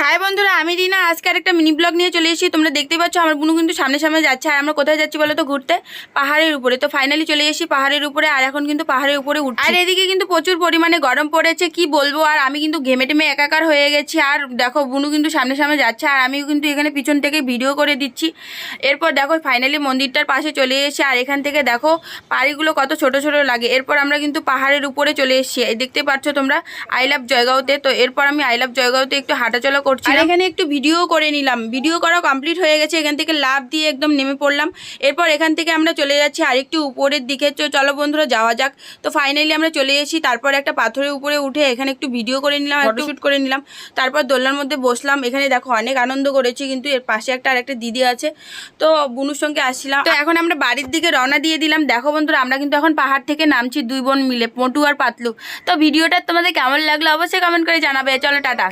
High বন্ধুরা, আমি রিনা। আজকে আরেকটা মিনি ব্লগ নিয়ে চলে এসেছি। তোমরা দেখতে পাচ্ছ আমার বুনু কিন্তু সামনে সামনে যাচ্ছে। আর আমরা কোথায় যাচ্ছি বলো তো? ঘুরতে, পাহাড়ের উপরে। তো ফাইনালি চলে এসেছি পাহাড়ের উপরে। আর এখন কিন্তু পাহাড়ের উপরে উঠছি। আর এদিকে কিন্তু প্রচুর পরিমাণে গরম পড়েছে, কি বলবো। আর আমি কিন্তু ঘেমে টেমে একাকার হয়ে গেছি। আর দেখো বুনু কিন্তু সামনে সামনে যাচ্ছে, আর আমিও কিন্তু এখানে পিছন থেকে ভিডিও করে দিচ্ছি। এরপর দেখো ফাইনালি মন্দিরটার পাশে চলে এসেছি। আর এখান থেকে দেখো পাড়িগুলো কত ছোট ছোট লাগে। এরপর আমরা কিন্তু পাহাড়ের উপরে চলে এসেছি। দেখতে পাচ্ছ তোমরা আই লাভ জয়গাঁওতে। তো এরপর আমি আই লাভ জয়গাঁওতে একটু হাঁটাচলা করছি। আর এখানে একটু ভিডিও করে নিলাম। ভিডিও করা কমপ্লিট হয়ে গেছে। এখান থেকে লাফ দিয়ে একদম নেমে পড়লাম। এরপর এখান থেকে আমরা চলে যাচ্ছি আরেকটু উপরের দিকে। চলো বন্ধুরা যাওয়া যাক। তো ফাইনালি আমরা চলে এসেছি। তারপর একটা পাথরের উপরে উঠে এখানে একটু ভিডিও করে নিলাম, ফটোশুট করে নিলাম। তারপর দোলনার মধ্যে বসলাম। এখানে দেখো অনেক আনন্দ করেছি। কিন্তু এর পাশে আরেকটা দিদি আছে, তো বুনুর সঙ্গে আসছিলাম। তো এখন আমরা বাড়ির দিকে রওনা দিয়ে দিলাম। দেখো বন্ধুরা, আমরা কিন্তু এখন পাহাড় থেকে নামছি দুই বোন মিলে, পটু আর পাতলু। তো ভিডিওটা তোমাদের কেমন লাগলো অবশ্যই কমেন্ট করে জানাবে। চলো টাটা।